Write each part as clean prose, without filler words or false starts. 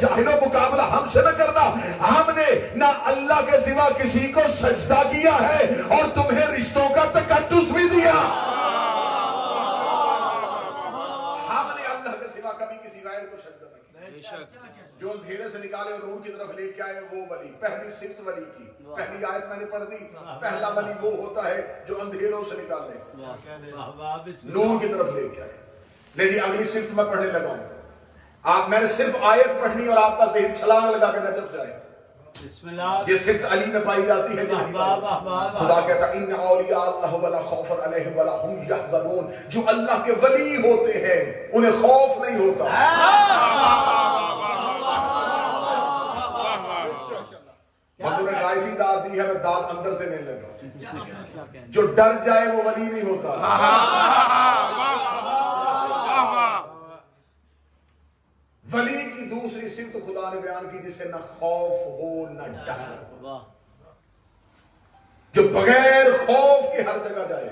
جاہلوں مقابلہ ہم سے نہ کرنا، ہم نے نہ اللہ کے سوا کسی کو سجدہ کیا ہے اور تمہیں رشتوں کا تقدس بھی دیا۔ ہم نے اللہ کے سوا کبھی کسی غیر کو سجدہ نہ کیا۔ جو اندھیرے سے نکالے اور نور کی طرف لے کے آئے وہ ولی، پہلی صفت ولی کی پہلی آیت میں نے پڑھ دی، پہلا ولی وہ ہوتا ہے جو اندھیروں سے نکالے نور کی طرف لے کے آئے۔ لیکن اگلی صفت میں پڑھنے لگا ہوں، آپ میں نے صرف آیت پڑھنی اور آپ کا ذہن چھلانگ لگا کے نجف جائے۔ یہ صفت علی میں پائی جاتی ہے۔ خدا کہتا ہے ان اولیاء اللہ ولا خوف علیہم ولا هم یحزنون، جو اللہ کے ولی ہوتے ہیں انہیں خوف نہیں ہوتا۔ بندوں نے رائتی داد دی ہے، میں داد اندر سے نہیں لگا، جو ڈر جائے وہ ولی نہیں ہوتا۔ ولی کی دوسری صفت خدا نے بیان کی جسے نہ خوف ہو نہ ڈر، جو بغیر خوف کے ہر جگہ جائے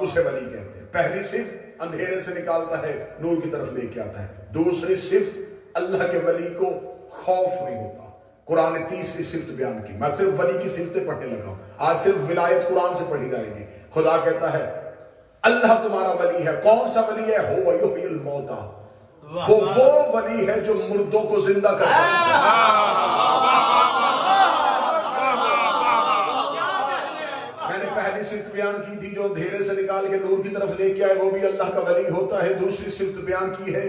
اسے ولی کہتے ہیں۔ پہلی صفت اندھیرے سے نکالتا ہے نور کی طرف لے کے آتا ہے، دوسری صفت اللہ کے ولی کو خوف نہیں ہوتا۔ قرآن نے تیسری صفت بیان کی، میں صرف ولی کی صفتیں پڑھنے لگا ہوں، آج صرف ولایت قرآن سے پڑھی جائے گی۔ خدا کہتا ہے اللہ تمہارا ولی ہے۔ کون سا ولی ہے؟ هو یحیی الموتى، وہ ولی ہے جو مردوں کو زندہ کرتا ہے۔ میں نے پہلی صفت بیان کی تھی جو اندھیرے سے نکال کے نور کی طرف لے کے آئے وہ بھی اللہ کا ولی ہوتا ہے۔ دوسری صفت بیان کی ہے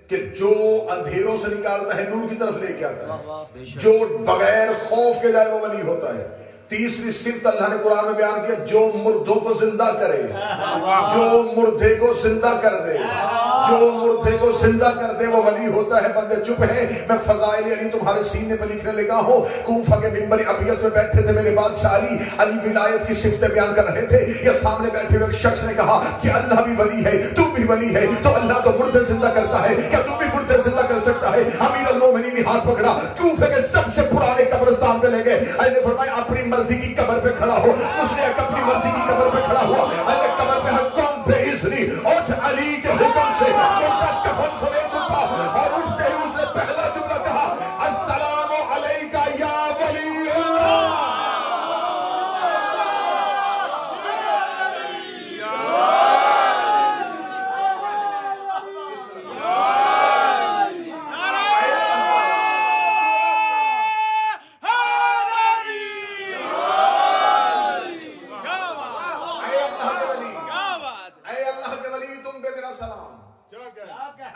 کہ جو اندھیروں سے نکالتا ہے نور کی طرف لے کے آتا ہے، جو بغیر خوف کے جائے وہ ولی ہوتا ہے۔ تیسری صفت اللہ نے قرآن میں بیان کیا، جو مردوں کو زندہ کرے، جو مردے کو زندہ کر دے، جو مردے کو زندہ کر دے وہ ولی ہوتا ہے۔ بندے چپ ہے، میں فضائل علی تمہارے سینے پہ لکھنے لگا ہوں۔ کوفہ کے منبر ابیض میں بیٹھے تھے میرے بادشاہ علی ولایت کی صفتیں بیان کر رہے تھے۔ یہ سامنے بیٹھے ہوئے ایک شخص نے کہا کہ اللہ بھی ولی ہے، تو بھی ولی ہے، تو اللہ تو مردے زندہ کرتا ہے، کیا تو بھی مردے زندہ کر سکتا ہے؟ امیر المومنین نے ہاتھ پکڑا، کوفے کے سب سے پرانے قبرستان پہ لے گئے۔ علی نے فرمایا اپنی مرضی کی قبر پہ کھڑا ہو۔ اس نے اپنی مرضی کی قبر پہ کھڑا ہوا، علی قبر پہ حکم پہ اذنی، اٹھ علی کے حکم سے مردہ کفن سمیت اٹھا اور اٹھتے ہی اس نے پہلا جملہ کہا السلام علیکہ یا ولی اللہ۔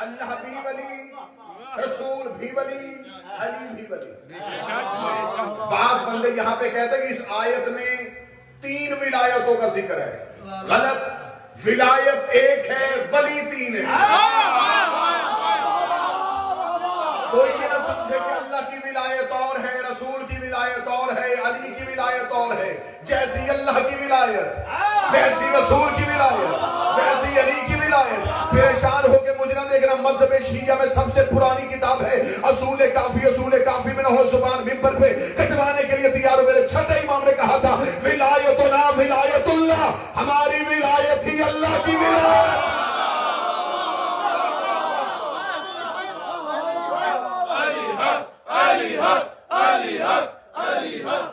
اللہ بھی ولی، رسول بھی ولی، علی بھی ولی۔ بعض بندے یہاں پہ کہتے ہیں کہ اس آیت میں 3 ولایتوں کا ذکر ہے، غلط۔ ولایت ایک ہے، ولی 3 ہے۔ کوئی یہ نہ سمجھے کہ اللہ کی ولایت اور ہے، رسول کی ولایت اور ہے، علی کی ولایت اور ہے۔ جیسی اللہ کی ولایت ویسی رسول کی ولایت ویسی علی کی ولایت۔ پریشان ہو کے مجھے نہ دیکھنا، مذہب شیعہ میں سب سے پرانی کتاب ہے اصول کافی۔ اصول کافی میں نہ ہو زبان ممبر پہ کٹوانے کے لیے تیار ہو۔ میرے چھٹے امام نے کہا تھا ولایتنا ولایت اللہ، ہماری ولایت ہی اللہ کی ولایت۔ علی حق، علی حق، علی حق، علی حق۔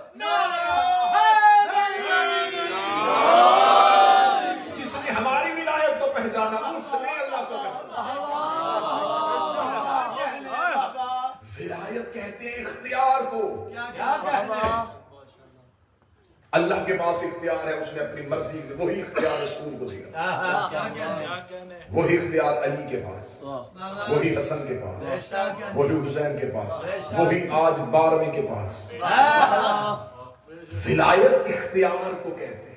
جس نے ہماری ولایت کو پہچانا اس نے اللہ کو پہچانا۔ ولایت کہتے ہیں اختیار کو۔ اللہ کے پاس اختیار ہے، اس نے اپنی مرضی سے وہی اختیار رسول کو دیا، وہی اختیار علی کے پاس، وہی حسن کے پاس، وہی حسین کے پاس، وہی آج 12ویں کے پاس۔ ولایت اختیار کو کہتے ہیں۔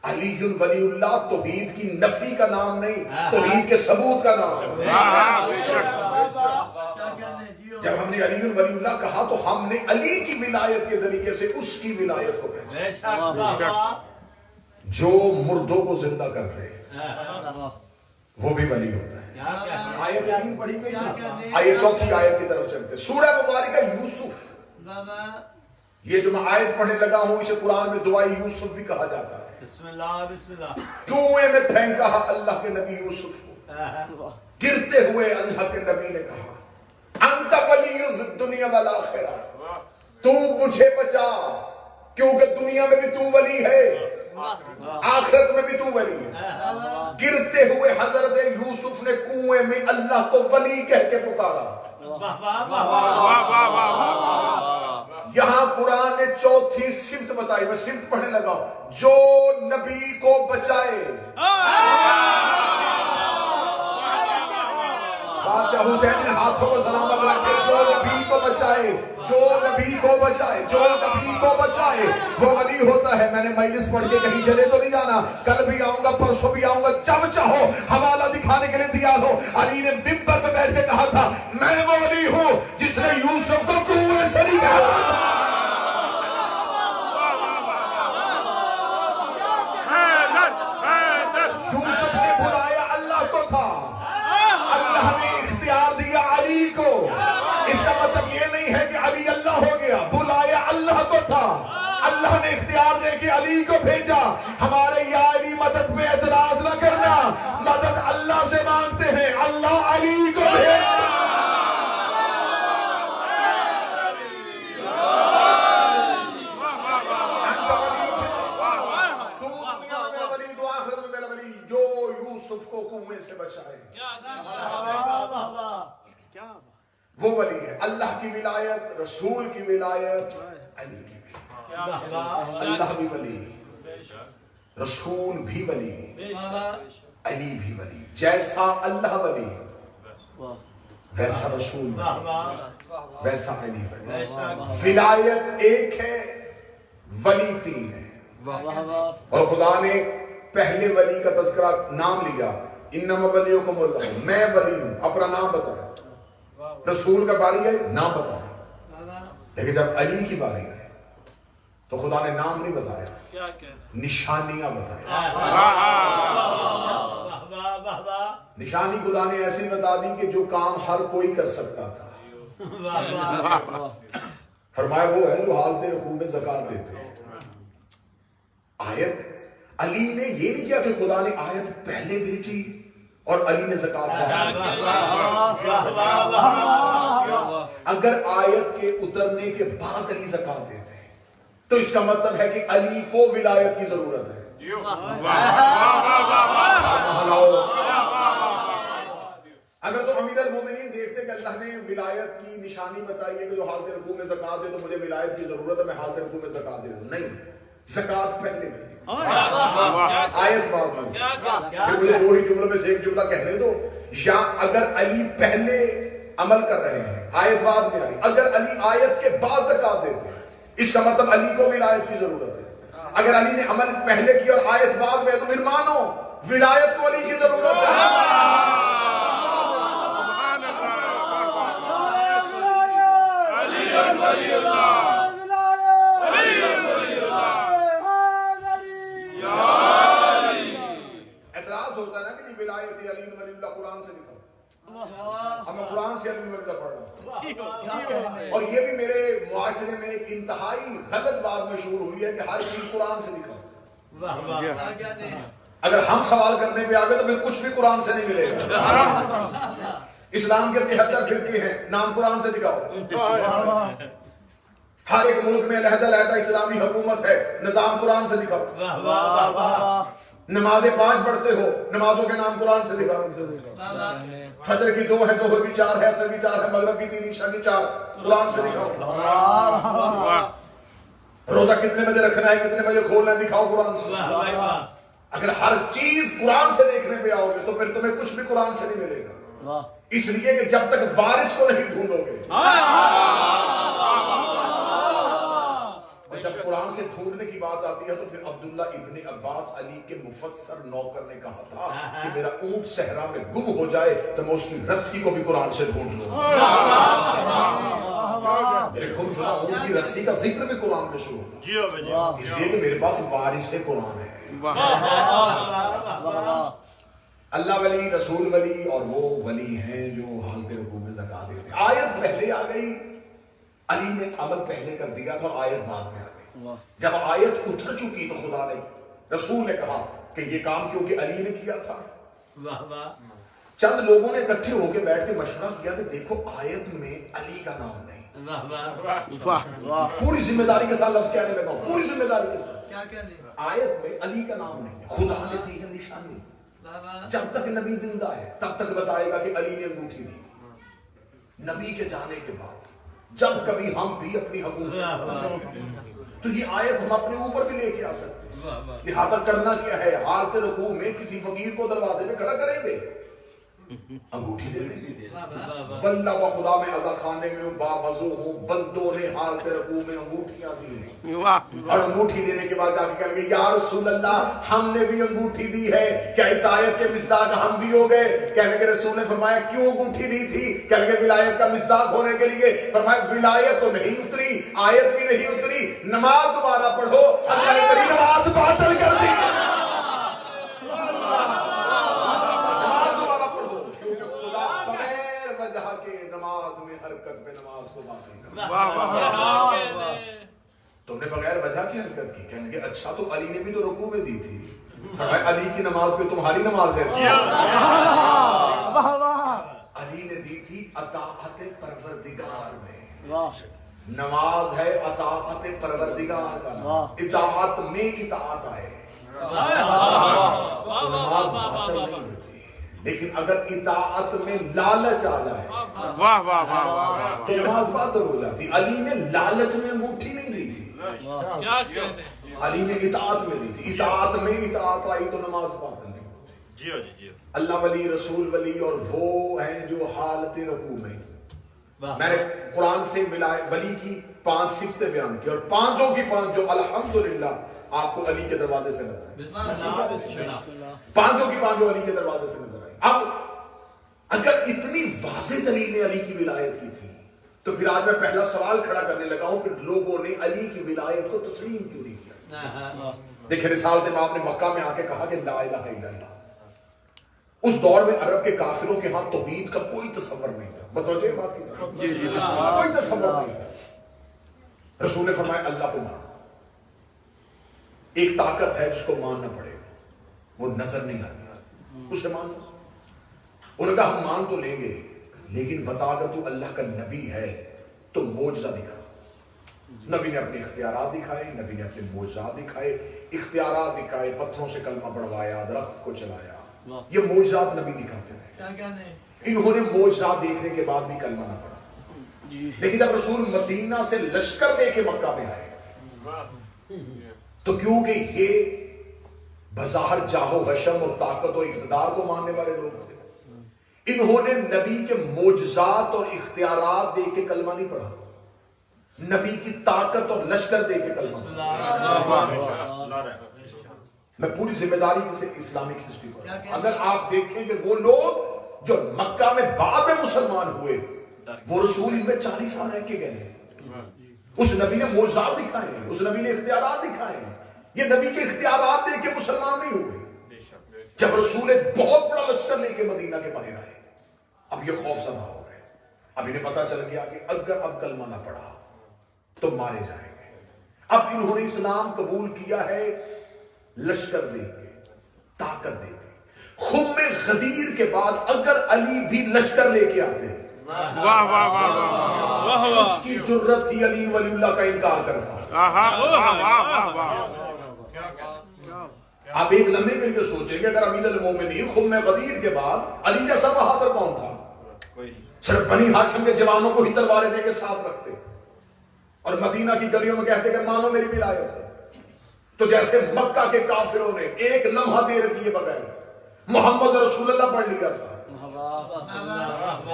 علی ولی اللہ توحید کی نفی کا نام نہیں، توحید کے ثبوت کا نام۔ جب ہم نے علی ولی اللہ کہا تو ہم نے علی کی ولایت کے ذریعے سے اس کی ولایت کو پہچانا۔ جو مردوں کو زندہ کرتے وہ بھی ولی ہوتا ہے۔ آیت 3 پڑھی گئی، آئیے چوتھی آیت کی طرف چلتے۔ سورہ مبارکہ یوسف، یہ جو میں آیت پڑھنے لگا ہوں اسے قرآن میں دعائے یوسف بھی کہا جاتا ہے۔ بسم اللہ بسم اللہ۔ کنویں میں پھینکا اللہ کے نبی یوسف کو، گرتے ہوئے اللہ کے نبی نے کہا انت ولی الدنیا والآخرہ، تو مجھے بچا کیونکہ دنیا میں بھی تو ولی ہے، آخرت میں بھی تو ولی ہے۔ گرتے ہوئے حضرت یوسف نے کنویں میں اللہ کو ولی کہہ کے پکارا۔ یہاں قرآن نے چوتھی صفت بتائی، میں صفت پڑھنے لگا ہوں، جو نبی کو بچائے۔ بادشاہ حسین نے ہاتھوں کو سلامت رکھے، جو نبی کو بچائے، جو نبی کو بچائے، جو نبی کو بچائے وہ ولی ہوتا ہے۔ میں نے مجلس پڑھ کے کہیں چلے تو نہیں جانا، کل بھی آؤں گا، پرسوں بھی آؤں گا، جب چاہو حوالہ دکھانے کے لیے تیار ہو۔ علی نے ممبر پہ بیٹھ کے کہا تھا میں وہ ولی ہوں جس نے یوسف کو کنویں سے نکالا۔ یوسف نے بلایا اللہ کو تھا، اللہ نے اختیار دیا علی کو۔ اس کا مطلب یہ نہیں ہے کہ علی اللہ ہو گیا، بلایا اللہ کو تھا، اللہ نے اختیار دے کے علی کو بھیجا۔ ہمارے یا علی مدد پہ اعتراض نہ کرنا، مدد اللہ سے مانگتے ہیں، اللہ علی کو بھیجتا۔ کو کنویں سے بچائے وہ ولی ہے۔ اللہ کی ولایت، رسول کی ولایت، علی کی ولایت۔ اللہ بھی ولی، رسول بھی ولی، علی بھی ولی۔ جیسا اللہ ولی ویسا رسول ولی، ویسا علی ولی۔ ولایت ایک ہے، ولی تین ہے۔ اور خدا نے پہلے ولی کا تذکرہ نام لیا، انما ولیکم اللہ، میں ولی ہوں، اپنا نام بتایا۔ رسول کا باری ہے نام بتایا، لیکن جب علی کی باری ہے تو خدا نے نام نہیں بتایا، نشانیاں بتائی۔ نشانی خدا نے ایسی بتا دی کہ جو کام ہر کوئی کر سکتا تھا۔ فرمایا وہ ہے جو حالت رکوع میں زکوٰۃ دیتے ہیں۔ آیت علی نے یہ نہیں کیا کہ خدا نے آیت پہلے بھیجی اور علی نے زکوٰۃ اگر آیت کے اترنے کے بعد علی زکوٰۃ دیتے ہیں تو اس کا مطلب ہے کہ علی کو ولایت کی ضرورت ہے۔ اگر تو امیر المومنین دیکھتے کہ اللہ نے ولایت کی نشانی بتائی ہے کہ جو حالت رکوع میں زکوٰۃ دے تو مجھے ولایت کی ضرورت ہے، میں حالت رکوع میں زکوٰۃ دے دوں، نہیں، زکوٰۃ پہلے دی، آیت بعد میں۔ پھر مجھے دو ہی جملوں میں سے ایک جملہ کہنے دو، یا اگر علی پہلے عمل کر رہے ہیں آیت بعد میں آئی، اگر علی آیت کے بعد زکوٰۃ دیتے ہیں اس کا مطلب علی کو ولایت کی ضرورت ہے۔ اگر علی نے عمل پہلے کیا اور آیت بعد میں تو پھر مانو ولایت کو علی کی ضرورت ہے۔ اعتراض ہوتا ہے نا کہ ولایت علی ولی اللہ قرآن سے لکھا، اب میں قرآن سے علی ولی اللہ پڑھ رہا ہوں، اور یہ بھی میرے معاشرے میں ایک انتہائی غلط بات مشہور ہوئی ہے کہ ہر چیز قرآن سے لکھا۔ اگر ہم سوال کرنے پہ آگے تو پھر کچھ بھی قرآن سے نہیں ملے گا۔ اسلام کے 73 فرقے ہیں، نام قرآن سے دکھاؤ۔ ہر ایک ملک میں علیحدہ اسلامی حکومت ہے، نظام قرآن سے دکھاؤ۔ نمازیں 5 پڑھتے ہو، نمازوں کے نام قرآن سے دکھاؤ۔ فجر کی 2 ہے، ظہر کی 4 ہے، عصر کی 4 ہے، مغرب کی 3، عشاء کی 4، قرآن سے دکھاؤ۔ روزہ کتنے بجے رکھنا ہے، کتنے بجے کھولنا ہے، دکھاؤ قرآن سے۔ اگر ہر چیز قرآن سے دیکھنے پہ آؤ گے تو پھر تمہیں کچھ بھی قرآن سے نہیں ملے گا، اس لیے کہ جب تک وارث کو نہیں ڈھونڈو گے۔ اور جب قرآن سے ڈھونڈنے کی بات آتی ہے تو پھر عبداللہ ابن عباس علی کے مفسر نوکر نے کہا تھا کہ میرا اونٹ صحرا میں گم ہو جائے تو میں اس کی رسی کو بھی قرآن سے ڈھونڈ لوں۔ میرے گم شدہ اونٹ کی رسی کا ذکر بھی قرآن میں شروع ہوگا، اس لیے کہ میرے پاس وارث قرآن ہے۔ اللہ ولی، رسول ولی، اور وہ ولی ہیں جو حالت رکوع میں زکوٰۃ دیتے ہیں۔ آیت پہلے آ گئی، علی نے عمل پہلے کر دیا تھا، آیت بعد میں آ گئی۔ جب آیت اتر چکی تو خدا نے، رسول نے کہا کہ یہ کام کیونکہ علی نے کیا تھا، چند لوگوں نے اکٹھے ہو کے بیٹھ کے مشورہ کیا کہ دیکھو آیت میں علی کا نام نہیں، پوری ذمہ داری کے ساتھ لفظ کہنے لگا ہوں، پوری ذمہ داری کے ساتھ آیت میں علی کا نام نہیں ہے، خدا نے دی ہے نشانی، جب تک نبی زندہ ہے تب تک بتائے گا کہ علی نے انگوٹھی دی، نبی کے جانے کے بعد جب کبھی ہم بھی اپنی حکومت تو یہ آیت ہم اپنے اوپر بھی لے کے آ سکتے ہیں، لہذا کرنا کیا ہے، حالت رکوع میں کسی فقیر کو دروازے میں کھڑا کریں گے، انگوٹھی دے دیں گے، واللہ و خدا میں عزا خانے میں باوضو ہوں، بندوں نے حالت رکوع میں انگوٹھیاں دی ہیں، اور انگوٹھی دینے کے بعد جا کے کہیں گے یا رسول اللہ ہم نے بھی انگوٹھی دی ہے، کیا اس آیت کے مصداق ہم بھی ہو گئے؟ کہنے کے رسول نے فرمایا کیوں انگوٹھی دی تھی؟ کہنے کے ولایت کا مصداق ہونے کے لیے، فرمایا ولایت تو نہیں اتری، آیت بھی نہیں اتری، نماز دوبارہ پڑھو، اللہ نے تیری نماز باطل کر دی، نماز دوبارہ پڑھو، کیونکہ خدا بغیر وجہ کے نماز میں حرکت میں نماز کو باطل کر دی۔ تم نے بغیر وجہ کی حرکت کی، کہنے کہ اچھا تو علی نے بھی تو رکوع میں دی تھی، فرمایا علی کی نماز پہ تمہاری نماز جیسی ہے، علی نے دی تھی اطاعت پروردگار میں، نماز ہے اطاعت پروردگار کا نام، اطاعت میں اطاعت آئے تو نماز باطل نہیں ہوتی، لیکن اگر اطاعت میں لالچ آ جائے تو نماز باطل ہو جاتی۔ علی نے لالچ میں انگوٹھی نہیں دی تھی، علی نے اطاعت میں دی تھی، اطاعت میں اطاعت آئی تو نماز باطل نہیں ہوتی۔ اللہ ولی، رسول ولی، اور وہ ہیں جو حالت رکوع میں، میں نے قرآن سے ولی کی 5 صفتیں بیان کی، اور پانچوں کی پانچ جو الحمدللہ آپ کو علی کے دروازے سے نظر آئی، پانچوں کی پانچوں علی کے دروازے سے نظر آئی۔ اب اگر اتنی واضح دلیل نے علی کی ولایت کی تھی تو پھر آج میں پہلا سوال کھڑا کرنے لگا ہوں کہ لوگوں نے علی کی ولایت کو تسلیم کیوں نہیں کیا؟ دیکھیں رسالت امام نے مکہ میں آ کے کہا کہ لا الہ الا اللہ، اس دور میں عرب کے کافروں کے ہاں توحید کا کوئی تصور نہیں تھا، متوجہ بات کی کوئی تصور نہیں تھا، رسول نے فرمایا اللہ کو مانو، ایک طاقت ہے جس کو ماننا پڑے گا، وہ نظر نہیں آتی، اسے مانو، انہوں نے کہا ہم مان تو لیں گے لیکن بتا اگر تو اللہ کا نبی ہے تو معجزہ دکھا، نبی نے اپنے اختیارات دکھائے، نبی نے اپنے معجزات دکھائے، اختیارات دکھائے، پتھروں سے کلمہ بڑھوایا، درخت کو چلایا، یہ معجزات نبی دکھاتے ہیں، انہوں نے معجزات دیکھنے کے بعد بھی کلمہ نہ پڑھا، لیکن جب رسول مدینہ سے لشکر لے کے مکہ میں آئے تو کیونکہ یہ بظاہر جاہو حشم اور طاقت اور اقتدار کو ماننے والے لوگ تھے، انہوں نے نبی کے معجزات اور اختیارات دیکھ کے کلمہ نہیں پڑھا، نبی کی طاقت اور لشکر دیکھ کے کلمہ پڑھا۔ میں پوری ذمہ داری سے اسلامک ہسٹری پر، اگر آپ دیکھیں کہ وہ لوگ جو مکہ میں بعد میں مسلمان ہوئے وہ رسول ان میں 40 سال رہ کے گئے، اس نبی نے معجزات دکھائے ہیں، اس نبی نے اختیارات دکھائے ہیں، یہ نبی کے اختیارات دیکھ کے مسلمان نہیں ہوئے۔ جب رسول ایک بہت بڑا لشکر لے کے مدینہ کے باہر آئے، اب یہ خوف زدہ ہو گئے، اب انہیں پتا چل گیا کہ اگر اب کلمہ نہ پڑھا تو مارے جائیں گے۔ اب انہوں نے اسلام قبول کیا ہے لشکر دے کے، طاقت دے کے۔ خم غدیر کے بعد اگر علی بھی لشکر لے کے آتے اس کی جرت ہی علی ولی اللہ کا انکار کرتا۔ آپ ایک لمحے کے لیے سوچیں کہ اگر امیر المومنین خم غدیر کے بعد علی جیسا بہادر کون تھا؟ صرف بنی ہاشم کے جوانوں کو ہی تلواریں دے کے ساتھ رکھتے اور مدینہ کی گلیوں میں کہتے کہ مانو میری ولایت، تو جیسے مکہ کے کافروں نے ایک لمحہ دیر کیے بغیر محمد رسول اللہ پڑھ لیا تھا،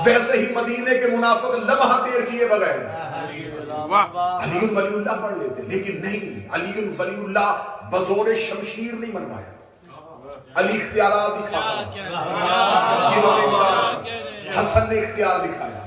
ویسے ہی مدینے کے منافق لمحہ دیر کیے بغیر علی ولی اللہ پڑھ لیتے، لیکن نہیں، علی ولی اللہ بزور شمشیر نہیں منوایا، علی اختیارات دکھاتا، انہوں نے انکار، حسن نے اختیار دکھایا،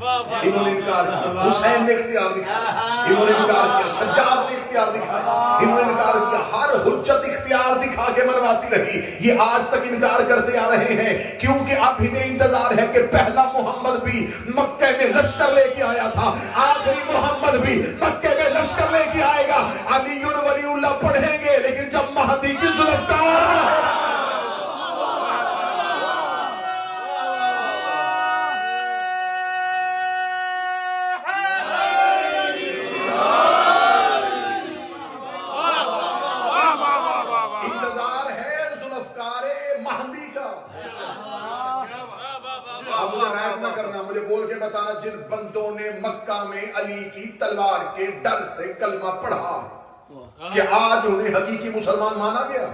انہوں نے انکار کیا، حسین نے اختیار دکھایا، انہوں نے انکار کیا، سجاد نے اختیار دکھایا، انہوں نے انکار کیا، ہر حجت اختیار دکھا کے منواتی رہی، یہ آج تک انکار کرتے آ رہے ہیں، کیونکہ اب انہیں انتظار ہے کہ پہلا محمد بھی مکہ میں لشکر لے کے آیا تھا، آخری محمد بھی مکہ میں لشکر لے کے آئے گا، علی ولی اللہ پڑھیں گے لیکن جب مہدی کی زلفکار بتانا جن بندوں نے مکہ میں علی کی تلوار کے ڈر سے کلمہ پڑھا کہ آج انہیں حقیقی مسلمان مانا گیا،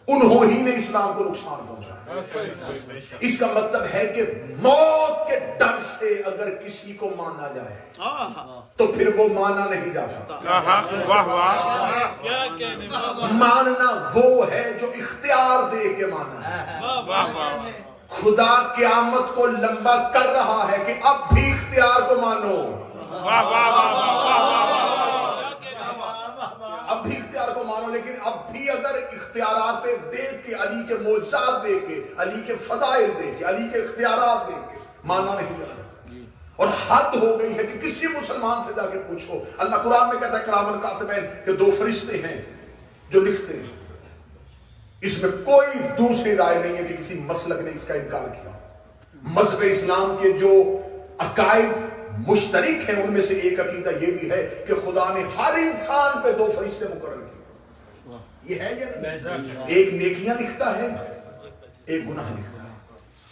انہوں ہی نے اسلام کو نقصان پہنچا۔ اس کا مطلب ہے کہ موت کے ڈر سے اگر کسی کو مانا جائے تو پھر وہ مانا نہیں جاتا۔ ماننا وہ ہے جو اختیار دے کے مانا ہے۔ خدا قیامت کو لمبا کر رہا ہے کہ اب بھی اختیار کو مانو، اب بھی اختیار کو مانو، لیکن اب بھی اگر اختیارات دے کے، علی کے معجزات دے کے، علی کے فضائل دے کے، علی کے اختیارات دے کے مانا نہیں جاتا۔ اور حد ہو گئی ہے کہ کسی مسلمان سے جا کے پوچھو، اللہ قرآن میں کہتا ہے کرامن کاتبین کہ 2 فرشتے ہیں جو لکھتے ہیں۔ اس میں کوئی دوسری رائے نہیں ہے کہ کسی مسلک نے اس کا انکار کیا۔ مذہب اسلام کے جو عقائد مشترک ہیں ان میں سے ایک عقیدہ یہ بھی ہے کہ خدا نے ہر انسان پہ 2 فرشتے مقرر کیے۔ یہ ہے یا نہیں؟ ایک نیکیاں لکھتا ہے، ایک گناہ لکھتا ہے۔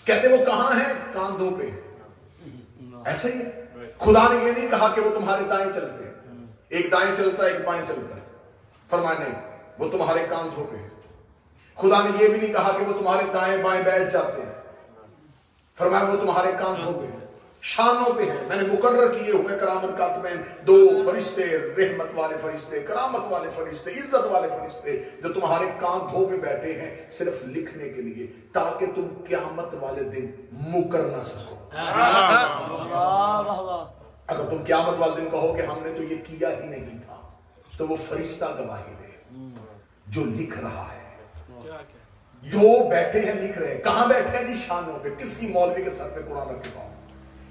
کہتے وہ کہاں ہیں؟ کاندھوں پہ۔ ایسا ہی ہے، خدا نے یہ نہیں کہا کہ وہ تمہارے دائیں چلتے ہیں، ایک دائیں چلتا ہے ایک بائیں چلتا ہے، فرمایا نہیں وہ تمہارے کاندھوں پہ۔ خدا نے یہ بھی نہیں کہا کہ وہ تمہارے دائیں بائیں بیٹھ جاتے ہیں، فرمایا وہ تمہارے کاندھوں پہ، شانوں پہ ہے۔ میں نے مقرر کیے ہوئے کرامن کاتبین 2 فرشتے، رحمت والے فرشتے، کرامت والے فرشتے، عزت والے فرشتے جو تمہارے کاندھوں پہ بیٹھے ہیں صرف لکھنے کے لیے، تاکہ تم قیامت والے دن مکر نہ سکو۔ اگر تم قیامت والے دن کہو کہ ہم نے تو یہ کیا ہی نہیں تھا، تو وہ فرشتہ گواہی دے جو لکھ رہا ہے۔ 2 بیٹھے ہیں لکھ رہے ہیں، کہاں بیٹھے ہیں جی؟ شانوں پہ۔ کسی مولوی کے سر پہ قرآن رکھ کے پاؤ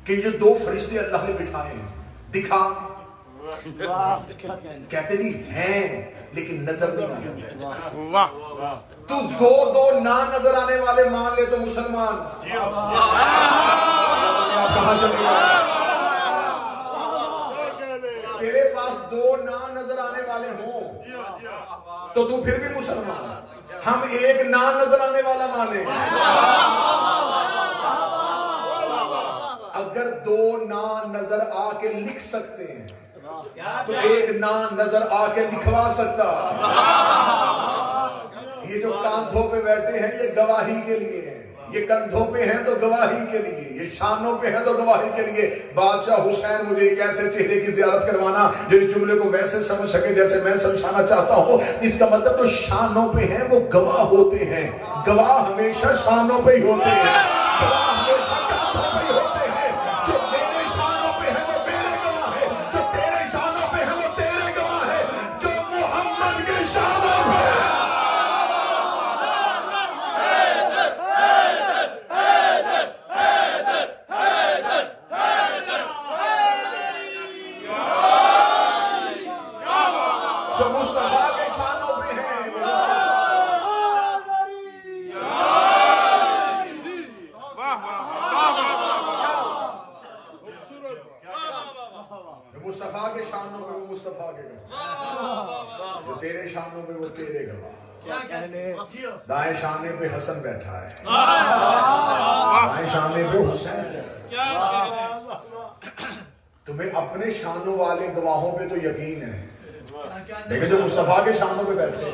کہ یہ 2 فرشتے اللہ نے بٹھائے ہیں، دکھا۔ کہتے جی ہیں لیکن نظر نہیں آتا۔ تو 2 نہ نظر آنے والے مان لے تو مسلمان کہاں چلے گا؟ تیرے پاس 2 نہ نظر آنے والے ہوں تو تو پھر بھی مسلمان۔ ہم ایک نہ نظر آنے والا مانے۔ اگر 2 نہ نظر آ کے لکھ سکتے ہیں تو ایک نہ نظر آ کے لکھوا سکتا۔ یہ جو کاندھوں پہ بیٹھے ہیں یہ گواہی کے لیے ہیں، یہ کندھوں پہ ہیں تو گواہی کے لیے، یہ شانوں پہ ہیں تو گواہی کے لیے۔ بادشاہ حسین مجھے ایک ایسے چہرے کی زیارت کروانا جو اس جملے کو ویسے سمجھ سکے جیسے میں سمجھانا چاہتا ہوں۔ اس کا مطلب جو شانوں پہ ہیں وہ گواہ ہوتے ہیں۔ گواہ ہمیشہ شانوں پہ ہی ہوتے ہیں، گواہ ہمیشہ کاندھوں پہ ہی ہوتے ہیں۔ جو میرے شانوں پہ ہے وہ میرے گواہ ہے، جو تیرے شانوں پہ ہے وہ تیرے گواہ ہے، جو محمد کے شانوں پہ ہے۔ جو مصطفیٰ کے شانوں پہ ہیں مصطفیٰ کے شانوں پہ وہ مصطفیٰ کے گواہ، جو تیرے شانوں پہ وہ تیرے گواہ۔ دائیں شانے پہ حسن بیٹھا ہے، دائیں شانے پہ حسین بیٹھا ہے۔ تمہیں اپنے شانوں والے گواہوں پہ تو یقین ہے، لیکن جو مصطفیٰ کے شانوں پہ بیٹھے۔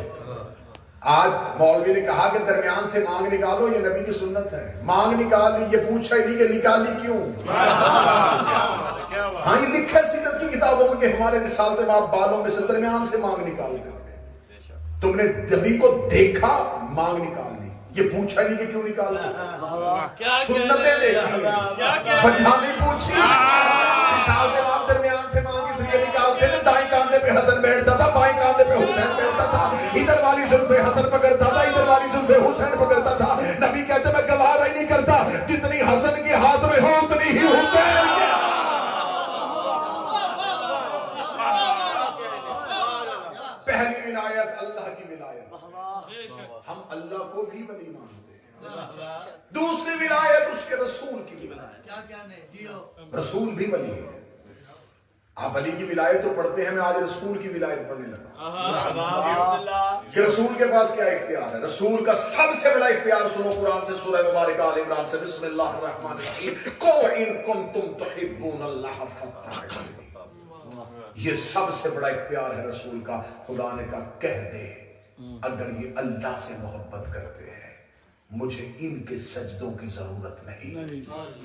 آج مولوی نے کہا کہ درمیان سے مانگ نکالو، یہ نبی کی سنت ہے۔ مانگ نکال لی، یہ پوچھا ہی نہیں کہ نکالی کیوں۔ ہاں یہ لکھا ہے سیرت کی کتابوں میں کہ ہمارے رسالت میں آپ بالوں میں سے درمیان سے مانگ نکالتے تھے۔ تم نے نبی کو دیکھا، مانگ نکال لی، یہ پوچھا نہیں کہ کیوں نکالتے۔ سنتیں دیکھی، وجہ نہیں پوچھی۔ رسالت میں آپ درمیان سے مانگ اس لیے نکالتے تھے، دائیں کاندھے پہ حسن بیٹھتا تھا، بائیں کاندھے پہ حسین بیٹھتا تھا، ادھر والی زلف حسن پکڑتا تھا، ادھر والی زلف حسین پکڑتا تھا۔ نبی کہتے میں گوارا ہی نہیں کرتا، جتنی حسن کے ہاتھ میں ہو اتنی ہی حسین کے۔ پہلی ولایت اللہ کی ولایت، ہم اللہ کو بھی ولی مانتے ہیں۔ دوسری ولایت اس کے رسول کی ولایت، رسول بھی ولی ہے۔ آپ علی کی ولایت تو پڑھتے ہیں، میں آج رسول کی ولایت پڑھنے لگا۔ کہ رسول کے پاس کیا اختیار ہے. رسول کا سب سے بڑا اختیار سنو قرآن سے, سورہ مبارکہ آل عمران سے, بسم اللہ الرحمن الرحیم, قل ان کنتم تحبون اللہ فاتبعونی. یہ سب سے بڑا اختیار ہے رسول کا. خدا نے کہا کہہ دے اگر یہ اللہ سے محبت کرتے ہیں مجھے ان کے سجدوں کی ضرورت نہیں,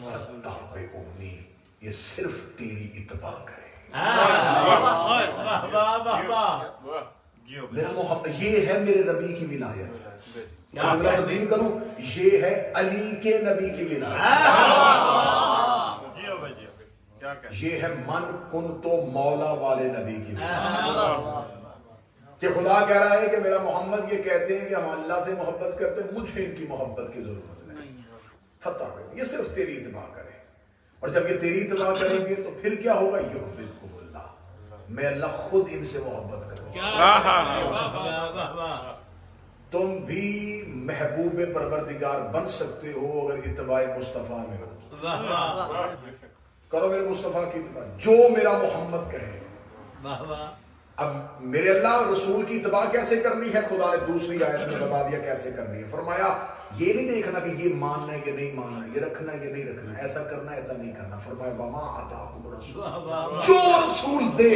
فاتبعونی, یہ صرف تیری اتباع کرے. میرا محبت یہ ہے میرے نبی کی ولایت. میں تبدیل کروں, یہ ہے علی کے نبی کی ولایت. یہ ہے من کن تو مولا والے نبی کی ولایت. کہ خدا کہہ رہا ہے کہ میرا محمد یہ کہتے ہیں کہ ہم اللہ سے محبت کرتے ہیں, مجھے ان کی محبت کی ضرورت نہیں. فتح کرو, یہ صرف تیری اتباع کرے. اور جب یہ تیری اتباع کریں گے تو پھر کیا ہوگا, یحببکم اللہ, میں اللہ خود ان سے محبت کروں. تم بھی محبوب پروردگار بن سکتے ہو اگر اتباع مصطفیٰ میں ہو. کرو میرے مصطفیٰ کی اتباع, جو میرا محمد کہے. اب میرے اللہ رسول کی اتباع کیسے کرنی ہے, خدا نے دوسری آیت میں بتا دیا کیسے کرنی ہے. فرمایا یہ نہیں دیکھنا کہ یہ ماننا ہے کہ نہیں ماننا, یہ رکھنا ہے کہ نہیں رکھنا, ایسا کرنا ہے ایسا نہیں کرنا. فرمایا وما آتاکم الرسول, جو رسول دے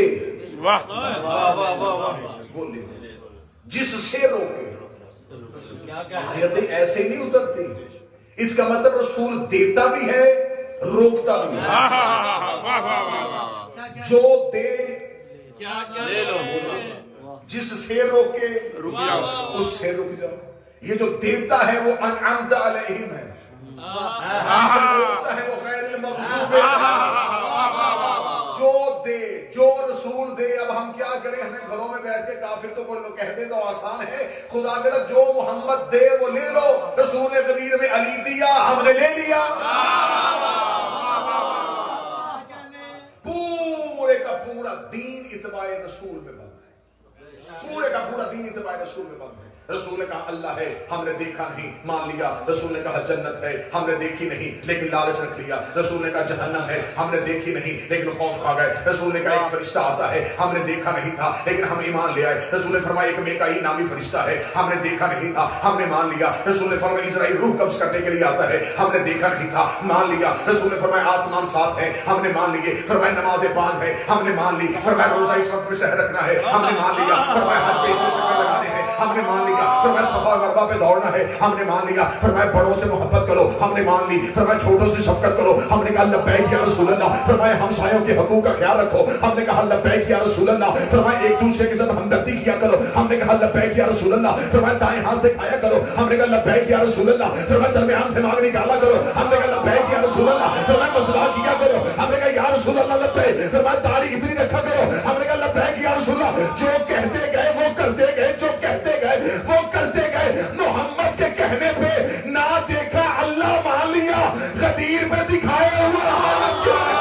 وہ لے, جس سے روکے. آیتیں ایسے ہی نہیں اترتی. اس کا مطلب رسول دیتا بھی ہے روکتا بھی ہے. جو دے لے لو, جس سے روکے اس سے رک جاؤ. یہ جو دیتا ہے وہ انعمت علیہم ہے, جس سے روکتا ہے وہ غیر المغضوب ہے. جو دے, جو رسول دے. اب ہم کیا کریں, ہمیں گھروں میں بیٹھ کے کافر تو بولو کہہ دے تو آسان ہے. خدا کہتا جو محمد دے وہ لے لو. رسول غدیر میں علی دیا, ہم نے لے لیا. پورے کا پورا دین اتباع رسول میں بند ہے. پورے کا پورا دین اتباع رسول میں بند ہے. رسول نے کہا اللہ ہے, ہم نے دیکھا نہیں, مان لیا. رسول نے کہا جنت ہے, ہم نے دیکھی نہیں لیکن لالچ رکھ لیا. رسول نے کہا جہنم ہے, ہم نے دیکھی نہیں لیکن خوف کھا گئے. رسول نے کہا ایک فرشتہ آتا ہے, ہم نے دیکھا نہیں تھا لیکن ہم ایمان لے آئے. رسول نے فرمایا ایک میکائیل نامی فرشتہ ہے, ہم نے دیکھا نہیں تھا, ہم نے مان لیا. رسول نے فرمایا اسرائیل روح قبض کرنے کے لیے آتا ہے, ہم نے دیکھا نہیں تھا, مان لیا. رسول نے فرمایا آسمان 7 ہے, ہم نے مان لیے. فرمایا نمازیں 5 ہے, ہم نے مان لی. فرمایا روزہ اس وقت پہ سحر رکھنا ہے, ہم نے مان لیا. فرمایا حج پہ اتنے چکر لگانے ہیں, ہم نے مان لیا. فرمایا صفا مربع پہ دوڑنا ہے, ہم نے مان لیا. فرمایا بڑوں سے محبت کرو, ہم نے مان لی. فرمایا چھوٹوں سے شفقت کرو, ہم نے کہا لبیک یا رسول اللہ. فرمایا ہمسایوں کے حقوق کا خیال رکھو, ہم نے کہا لبیک یا رسول اللہ. فرمایا ایک دوسرے کے ساتھ ہمدردی کیا کرو, ہم نے کہا لبیک یا رسول اللہ. فرمایا دائیں ہاتھ سے کھایا کرو, ہم نے کہا لبیک یا رسول اللہ. فرمایا درمیان سے مانگ نکالا کرو, ہم نے کہا لبیک یا رسول اللہ. فرمایا مسواک کیا کرو, ہم نے کہا یا رسول اللہ لبیک. فرمایا داڑھی اتنی رکھا کرو, ہم نے کہا لبیک یا رسول اللہ. جو کہتے گئے وہ کرتے گئے, جو کہتے گئے وہ کرتے گئے. محمد کے کہنے پہ نہ دیکھا اللہ مان لیا, غدیر میں دکھایا ہوا حالت کیا ہے.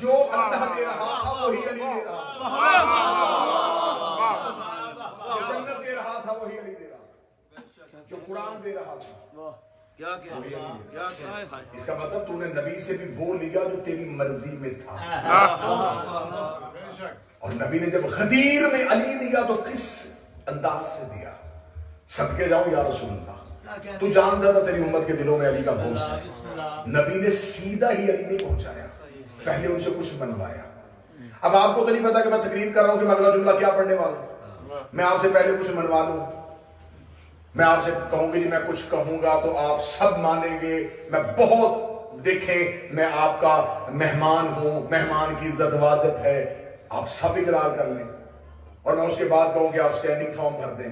جو اللہ دے رہا تھا وہی علی دے رہا, جو جنت دے رہا تھا وہی علی دے رہا, جو قرآن دے رہا تھا. اس کا مطلب تو نے نبی سے بھی وہ لیا جو تیری مرضی میں تھا. اور نبی نے جب غدیر میں علی دیا تو کس انداز سے دیا. صدقے جاؤں یا رسول اللہ, تو جانتا تھا تیری امت کے دلوں میں علی کا بوس ہے. نبی نے سیدھا ہی علی نہیں پہنچایا, پہلے ان سے کچھ منوایا. اب آپ کو تو نہیں پتا کہ میں تقریر کر رہا ہوں کہ میں اگلا جملہ کیا پڑھنے والا ہوں. میں آپ سے پہلے کچھ منوا لوں, میں آپ سے کہوں گی جی میں کچھ کہوں گا تو آپ سب مانیں گے. میں بہت دیکھیں میں آپ کا مہمان ہوں, مہمان کی عزت واجب ہے, آپ سب اقرار کر لیں. اور میں اس کے بعد کہوں کہ آپ سٹینڈنگ فارم بھر دیں.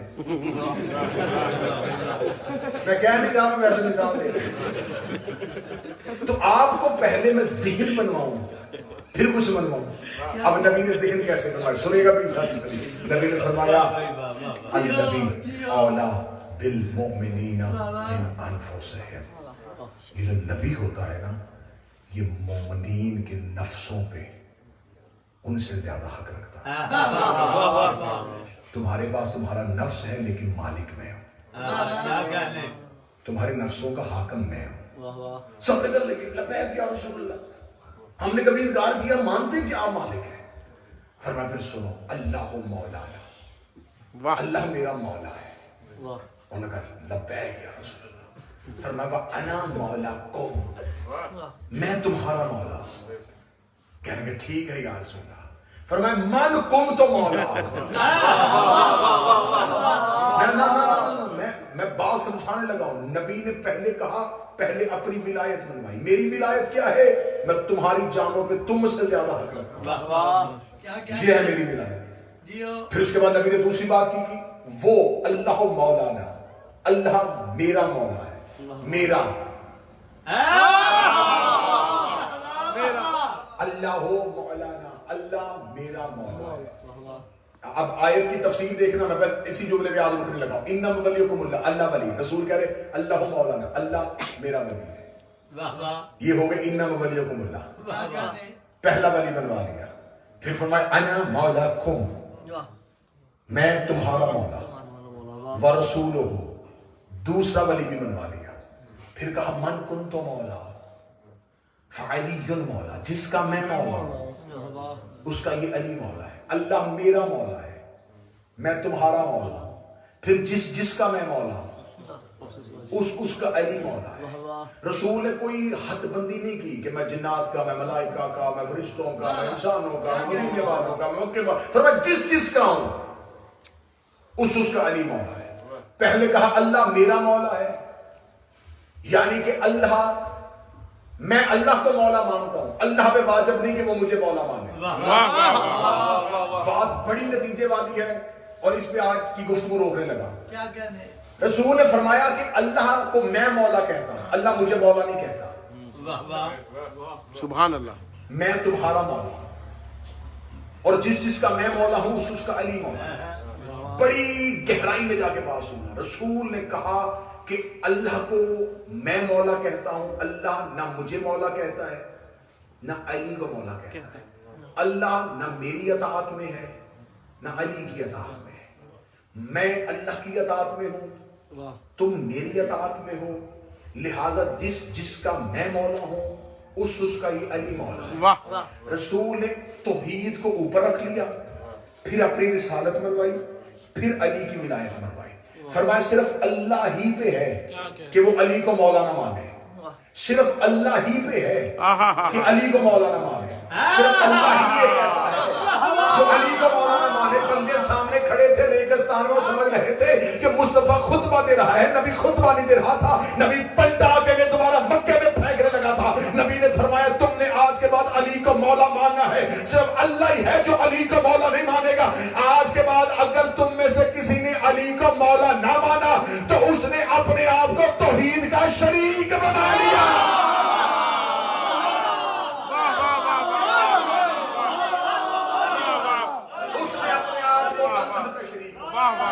میں کہہ نہیں رہا, میں ویسے مثال دے رہا. تو آپ کو پہلے میں ذہن بنواؤں پھر کچھ بنواؤں. اب نبی نے ذہن کیسے بنوایا سنیے گا پلیز ساتھ. نبی نے فرمایا النبی اولا بالمؤمنین من انفسہم. یہ جو نبی ہوتا ہے نا, یہ مومنین کے نفسوں پہ ان سے زیادہ حق رکھتا ہے. تمہارے پاس تمہارا نفس ہے لیکن مالک میں ہوں. تمہارے نفسوں کا حاکم میں ہوں. سب نکل لگے لبیک یا رسول اللہ. ہم نے کبھی انکار کیا؟ مانتے کہ آپ مالک ہیں. فرمایا پھر سنو اللہ مولانا، اللہ میرا مولا ہے. انہوں نے کہا لبیک یا رسول اللہ. فرمایا انا مولاکم، میں تمہارا مولا ہوں. کہنے کہ ٹھیک ہے یا رسول اللہ. فرمایا من کم تو مولا. میں بات سمجھانے لگا ہوں. نبی نے پہلے کہا پہلے اپنی ولایت منوائی. میری ولایت کیا ہے؟ میں تمہاری جانوں پہ تم سے زیادہ حق رکھتا ہوں. یہ ہے میری ولایت. پھر اس کے بعد نبی نے دوسری بات کی وہ اللہ مولانا، اللہ میرا مولا ہے. میرا اللہ مولانا، اللہ میرا مولا ہے. اب آیت کی تفسیر دیکھنا، میں بس اسی جملے میں آج رکنے لگا ہوں. انما ولیکم اللہ، اللہ ولی. رسول کہہ رہے اللہ مولانا، اللہ میرا ولی ہے. یہ ہو گئے انما ولیکم اللہ، پہلا ولی بنوا لیا. پھر فرمایا انا مولاکم، میں تمہارا مولا. ورسولہ، دوسرا ولی بھی بنوا لیا. پھر کہا من کنت مولا فعلی مولا، جس کا میں مولا ہوں اس کا یہ علی مولا ہے. اللہ میرا مولا ہے، میں تمہارا مولا ہوں. پھر جس کا میں مولا ہوں اس کا علی مولا ہے. رسول نے کوئی حد بندی نہیں کی کہ میں جنات کا، میں ملائکہ کا، میں فرشتوں کا، میں انسانوں کا، میں مرینے والوں کا، میں مکے والوں. فرمایا جس کا ہوں اس کا علی مولا ہے. پہلے کہا اللہ میرا مولا ہے، یعنی کہ اللہ، میں اللہ کو مولا مانتا ہوں. اللہ پہ واجب نہیں کہ وہ مجھے مولا مانے. بات بڑی نتیجے والی ہے اور اس پہ آج کی گفتگو روکنے لگا. رسول نے فرمایا کہ اللہ کو میں مولا کہتا ہوں، اللہ مجھے مولا نہیں کہتا. سبحان اللہ. میں تمہارا مولا ہوں اور جس کا میں مولا ہوں اس کا علی مولا ہے. بڑی گہرائی میں جا کے بات سننا. رسول نے کہا کہ اللہ کو میں مولا کہتا ہوں، اللہ نہ مجھے مولا کہتا ہے نہ علی کو مولا کہتا ہے. اللہ نہ میری اطاعت میں ہے نہ علی کی اطاعت میں ہے. میں اللہ کی اطاعت میں ہوں، تم میری اطاعت میں ہو. لہٰذا جس کا میں مولا ہوں اس کا یہ علی مولا ہے. رسول نے توحید کو اوپر رکھ لیا، پھر اپنی رسالت منوائی، پھر علی کی ولایت منوائی. فرمایا صرف اللہ ہی پہ ہے کہ وہ علی کو مولا نہ مانے. صرف اللہ ہی پہ ہے کہ علی کو مولا نہ مانے. صرف اللہ ہی ایک ایسا ہے جو علی کو مولا نہ مانے. بندے سامنے کھڑے تھے ریگستان میں، سمجھ رہے تھے کہ مصطفیٰ خطبہ دے رہا ہے. نبی خطبہ نہیں دے رہا تھا. نبی پلٹا کے دوبارہ مکے میں پھینکنے لگا تھا. نبی نے فرمایا تم نے آج کے بعد علی کو مولا ماننا ہے. صرف اللہ ہی ہے جو علی کو مولا نہیں مانے گا. آج کے بعد اگر تم میں سے کسی نے علی کو مولا نہ مانا تو اس نے اپنے آپ کو توحید کا شریک بنا لیا. اس نے اپنے آپ کو اللہ کا شریک بنا.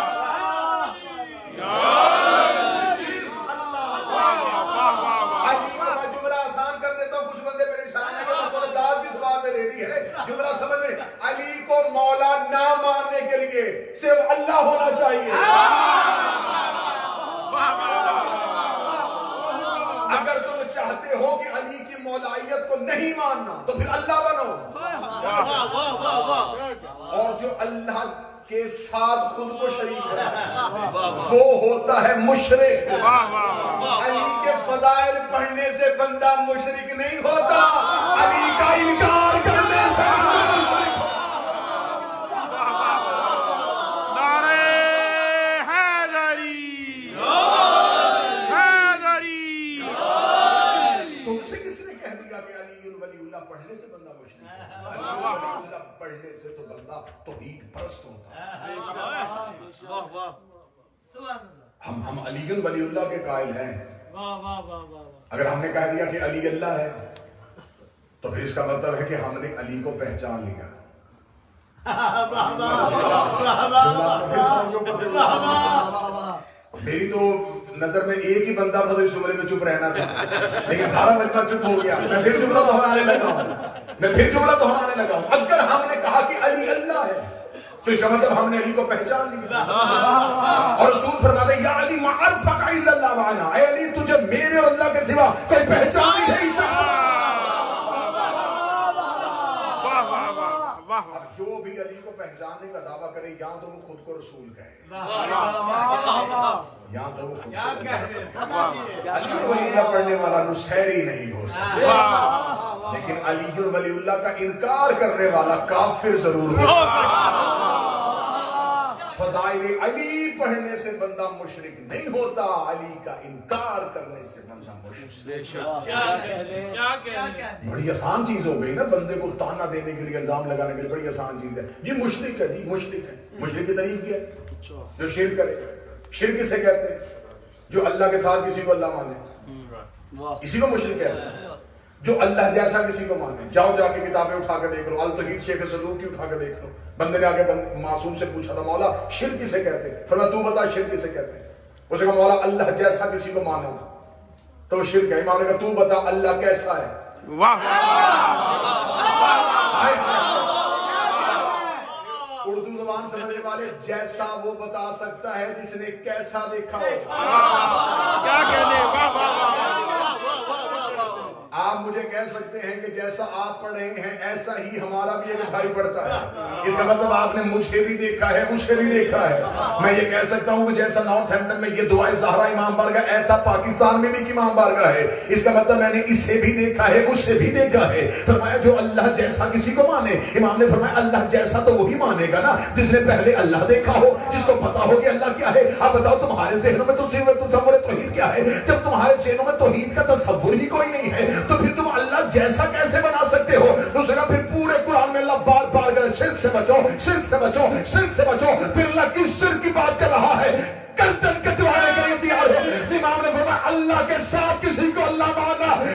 جملہ سمجھ میں، علی کو مولا نہ ماننے کے لیے صرف اللہ ہونا چاہیے. اگر تم چاہتے ہو کہ علی کی مولائیت کو نہیں ماننا تو پھر اللہ بنو. اور جو اللہ کے ساتھ خود کو شریک ہے وہ ہوتا ہے مشرک. علی کے فضائل پڑھنے سے بندہ مشرک نہیں ہوتا، علی کا انکار کرنے سے بندہ مشرک ہوتا. نعرہ حیدری، حیدری. تم سے کس نے کہہ دیا کہ علی ولی اللہ پڑھنے سے بندہ مشرک ہے؟ علی ولی اللہ پڑھنے سے تو بندہ توحید پرست ہوتا ہے. ہم علی ولی اللہ کے قائل ہیں. اگر ہم نے کہہ دیا کہ علی اللہ ہے تو پھر اس کا مطلب ہے کہ ہم نے علی کو پہچان لیا. میری تو نظر میں ایک ہی بندہ تھا جو اس جملے میں چپ رہنا تھا، لیکن سارا مجمع چپ ہو گیا. میں پھر جملہ دہرانے لگا ہوں. اگر ہم نے کہا کہ علی اللہ ہے تو اس کا مطلب ہم نے علی کو پہچان لیا. اور رسول فرماتے ہیں یا علی ما عرفک الا اللہ وانا، اے علی تجھے میرے اور اللہ کے سوا کوئی پہچان ہی نہیں سکتا. اب جو بھی علی کو پہچاننے کا دعویٰ کرے یا تو وہ خود کو رسول کہے یا تو وہ خود کو علی ولی اللہ پڑھنے والا نصیری نہیں ہو سکتا، لیکن علی ولی اللہ کا انکار کرنے والا کافر ضرور ہو سکتا. فضائل علی پڑھنے سے بندہ مشرک نہیں ہوتا، علی کا انکار کرنے سے بندہ مشرک. بڑی آسان چیز ہو گئی نا بندے کو تانا دینے کے لیے، الزام لگانے کے لیے. بڑی آسان چیز ہے جی مشرک ہے، جی مشرک ہے. مشرک کی تعریف کیا ہے؟ جو شرک کرے. شرک کسے کہتے ہیں؟ جو اللہ کے ساتھ کسی کو اللہ مانے، اسی کو مشرک کہتے ہیں. جو اللہ جیسا کسی کو مانے. جاؤ جا کے کتابیں اٹھا کے دیکھ لو، التوحید شیخ صدوق کی اٹھا کے دیکھ لو. بندے نے آگے معصوم سے پوچھا تھا مولا شرک کسے کہتے ہیں؟ فرمایا تو بتا شرک کسے کہتے ہیں؟ اس نے کہا مولا اللہ جیسا کسی کو مانو تو شرک ہے. امام نے کہا تو بتا اللہ کیسا ہے؟ اردو زبان سمجھنے والے جیسا وہ بتا سکتا ہے جس نے کیسا دیکھا ہو. کیا کہنے. آپ مجھے کہہ سکتے ہیں کہ جیسا آپ پڑھ رہے ہیں ایسا ہی ہمارا بھی ایک بھائی پڑھتا ہے. اس کا مطلب آپ نے مجھے بھی دیکھا ہے، اسے بھی دیکھا ہے. میں یہ کہہ سکتا ہوں کہ جیسا نارتھ ہیمپٹن میں یہ دعائے زہرا امام بارگاہ، ایسا پاکستان میں بھی ایک امام بارگاہ ہے. اس کا مطلب میں نے اسے بھی دیکھا ہے، اسے بھی دیکھا ہے. فرمایا جو اللہ جیسا کسی کو مانے. امام نے فرمایا اللہ جیسا تو وہی مانے گا نا جس نے پہلے اللہ دیکھا ہو، جس کو پتا ہو کہ اللہ کیا ہے. آپ بتاؤ تمہارے ذہنوں میں تصور توحید کیا ہے؟ جب تمہارے ذہنوں میں توحید کا تصور ہی کوئی نہیں ہے تو پھر تم اللہ جیسا کیسے بنا سکتے ہو؟ دوسرے کا پھر پورے قرآن میں اللہ بار بار کہے شرک سے بچو، شرک سے بچو، شرک سے بچو. پھر اللہ کس شرک کی بات کر رہا ہے؟ گردن کٹوانے کے لیے تیار ہے. امام نے فرمایا اللہ کے ساتھ